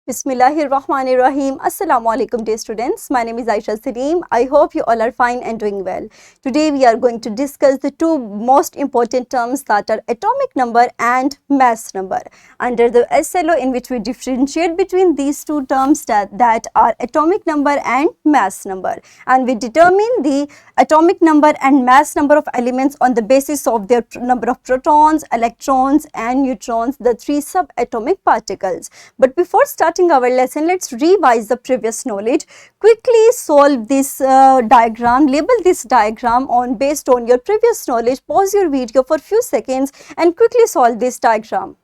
Bismillahirrahmanirrahim. Assalamu alaikum dear students. My name is Aisha Salim. I hope you all are fine and doing well. Today we are going to discuss the two most important terms that are atomic number and mass number. Under the SLO in which we differentiate between these two terms that are atomic number and mass number. And we determine the atomic number and mass number of elements on the basis of their number of protons, electrons and neutrons, the three subatomic particles. But before starting our lesson, let's revise the previous knowledge. Quickly solve this diagram, label this diagram based on your previous knowledge. Pause your video for few seconds and quickly solve this diagram.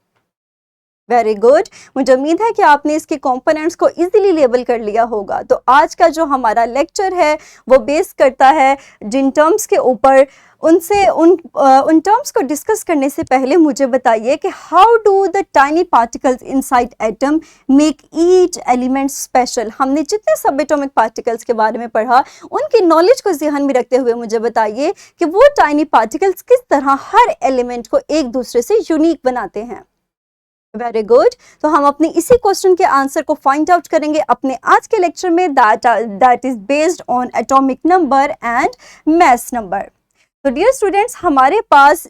Very good. मुझे उम्मीद है कि आपने इसके components को easily label कर लिया होगा. तो आज का जो हमारा लेक्चर है वो बेस करता है जिन टर्म्स के ऊपर. उन टर्म्स को डिस्कस करने से पहले मुझे बताइए कि how do the tiny particles inside atom make each element special. हमने जितने सब एटॉमिक पार्टिकल्स के बारे में पढ़ा उनकी नॉलेज को ध्यान में रखते हुए मुझे बताइए कि वो टाइनी पार्टिकल्स किस तरह हर एलिमेंट को एक दूसरे से यूनिक बनाते हैं. Very good. तो हम अपने इसी क्वेश्चन के आंसर को फाइंड आउट करेंगे अपने आज के लेक्चर में that is based on atomic number and mass number. तो डियर स्टूडेंट्स, हमारे पास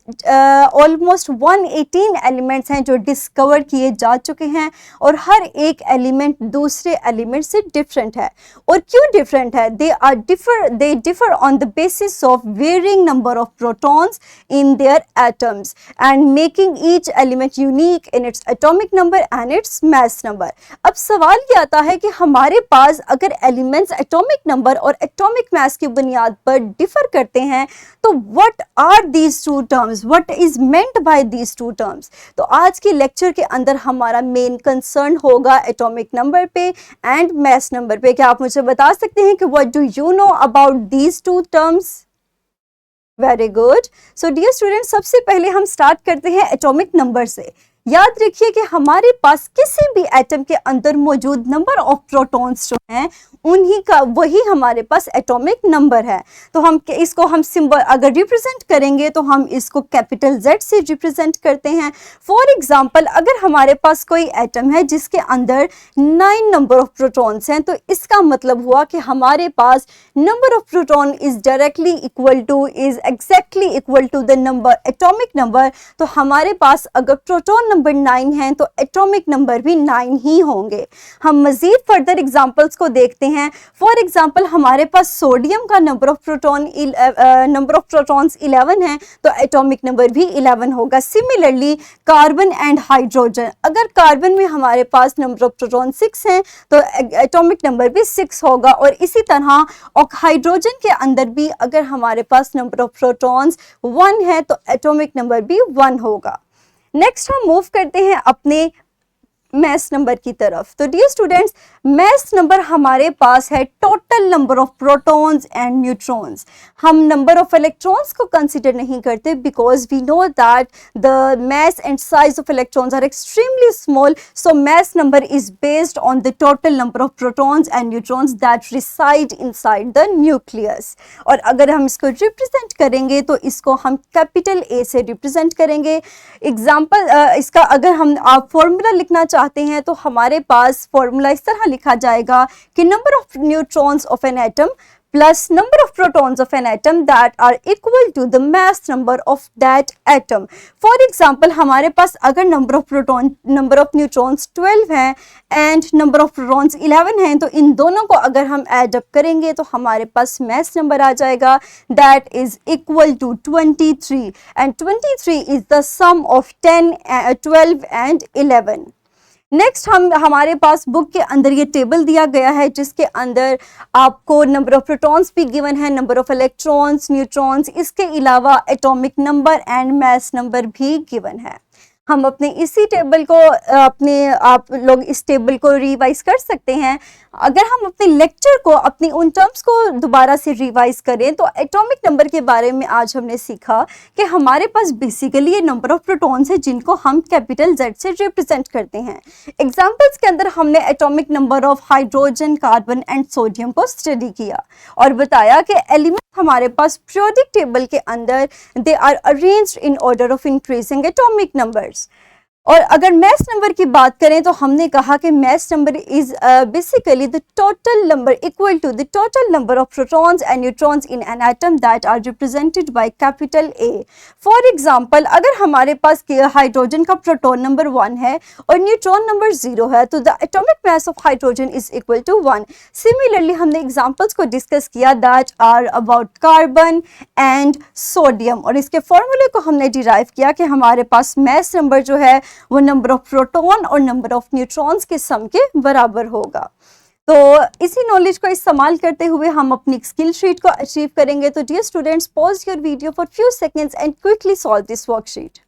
ऑलमोस्ट 118 एलिमेंट्स हैं जो डिस्कवर किए जा चुके हैं और हर एक एलिमेंट दूसरे एलिमेंट से डिफरेंट है. और क्यों डिफरेंट है? They differ on the basis of varying number of protons in their atoms and making each element unique in its atomic number and its mass number. अब सवाल ये आता है कि हमारे पास अगर एलिमेंट्स एटॉमिक नंबर और एटॉमिक मास की बुनियाद पर डिफर करते हैं तो what are these two terms? What is meant by these two terms? तो आज के लेक्चर के अंदर हमारा मेन कंसर्न होगा एटॉमिक नंबर पे एंड मास नंबर पे. क्या आप मुझे बता सकते हैं कि what do you know about these two terms? Very good. So dear student, सबसे पहले हम स्टार्ट करते हैं एटॉमिक नंबर से. याद रखिए कि हमारे पास किसी भी एटम के अंदर मौजूद नंबर ऑफ प्रोटॉन्स जो हैं उन्हीं का वही हमारे पास एटॉमिक नंबर है. तो हम सिंबल अगर रिप्रेजेंट करेंगे तो हम इसको कैपिटल Z से रिप्रेजेंट करते हैं. फॉर एग्जांपल, अगर हमारे पास कोई एटम है जिसके अंदर 9 नंबर ऑफ प्रोटॉन्स हैं तो इसका मतलब हुआ कि हमारे पास number of proton is directly is exactly equal to the number atomic number. तो हमारे पास अगर प्रोटॉन नंबर 9 हैं तो एटॉमिक नंबर भी 9 ही होंगे. हम मजीद फर्दर एग्जांपल्स को देखते हैं. फॉर एग्जांपल, हमारे पास सोडियम का नंबर ऑफ प्रोटॉन्स 11 है तो एटॉमिक नंबर भी 11 होगा. सिमिलरली कार्बन एंड हाइड्रोजन, अगर कार्बन में हमारे पास नंबर ऑफ प्रोटॉन 6 हैं तो एटॉमिक नंबर भी 6 होगा. और इसी तरह हाइड्रोजन के अंदर भी अगर हमारे पास नंबर ऑफ प्रोटॉन्स 1 है तो एटॉमिक नंबर भी 1 होगा. नेक्स्ट हम मूव करते हैं अपने मास नंबर की तरफ. तो डियर स्टूडेंट्स, मास नंबर हमारे पास है total number of protons and neutrons. हम नंबर ऑफ इलेक्ट्रॉन्स को कंसीडर नहीं करते because we know that the mass and size of electrons are extremely small. So mass number is based on the total number of protons and neutrons that reside inside the nucleus. और अगर हम इसको represent करेंगे तो इसको हम capital A से represent करेंगे. एग्जाम्पल, इसका अगर हम आप फॉर्मूला लिखना चाहते हैं तो हमारे पास फॉर्मूला इस तरह लिखा जाएगा कि number of neutrons of an atom plus number of protons of an atom that are equal to the mass number of that atom. For example, हमारे पास अगर नंबर ऑफ न्यूट्रॉन्स 12 हैं एंड नंबर ऑफ प्रोटॉन्स 11 हैं तो इन दोनों को अगर हम ऐड अप करेंगे तो हमारे पास मास नंबर आ जाएगा that is equal to 23 and 23 is the sum of 10, 12 and 11. Next हमारे पास बुक के अंदर ये टेबल दिया गया है जिसके अंदर आपको नंबर ऑफ प्रोटॉन्स भी गिवन है, नंबर ऑफ इलेक्ट्रॉन्स, न्यूट्रॉन्स, इसके अलावा atomic number and mass number भी गिवन है. हम अपने इसी टेबल को आप लोग इस टेबल को रिवाइज कर सकते हैं. अगर हम अपने लेक्चर को अपनी उन टर्म्स को दोबारा से रिवाइज करें तो एटॉमिक नंबर के बारे में आज हमने सीखा कि हमारे पास बेसिकली ये नंबर ऑफ प्रोटॉन्स है जिनको हम कैपिटल Z से रिप्रेजेंट करते हैं. एग्जाम्पल्स के अंदर हमने atomic number of hydrogen, carbon and sodium को स्टडी किया और बताया कि एलिमेंट हमारे पास पीरियोडिक टेबल के अंदर they are arranged in order of increasing atomic numbers. और अगर मैस नंबर की बात करें तो हमने कहा कि mass number is basically the total number equal to the total number of protons and neutrons in an atom that are represented by capital A. For example, अगर हमारे पास हाइड्रोजन का प्रोटॉन नंबर 1 है और न्यूट्रॉन नंबर 0 है तो the atomic mass of hydrogen is equal to 1। Similarly हमने examples को डिस्कस किया that are about carbon and sodium, और इसके फॉर्मूले को हमने डिराइव किया कि हमारे पास मैस नंबर जो है वो नंबर ऑफ प्रोटॉन और नंबर ऑफ न्यूट्रॉन्स के सम के बराबर होगा। तो इसी नॉलेज को इस्तेमाल करते हुए हम अपनी स्किल शीट को अचीव करेंगे। तो dear students, pause your video for few seconds and quickly solve this worksheet.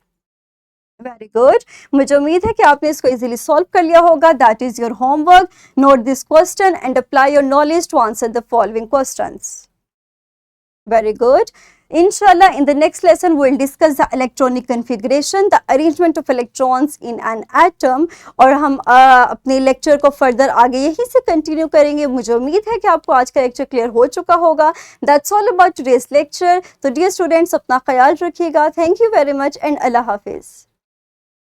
Very good, मुझे उम्मीद है कि आपने इसको इजीली सॉल्व कर लिया होगा। That is your homework. Note this question and apply your knowledge to answer the following questions. Very good. Inshallah, in the next lesson, we will discuss the electronic configuration, the arrangement of electrons in an atom, और हम अपने lecture को further आगे यहीं से continue करेंगे। मुझे उम्मीद है कि आपको आज का लेक्चर क्लियर हो चुका होगा। That's all about today's lecture. तो डियर स्टूडेंट्स, अपना ख्याल रखिएगा। Thank you very much and अल्लाह हाफिज़।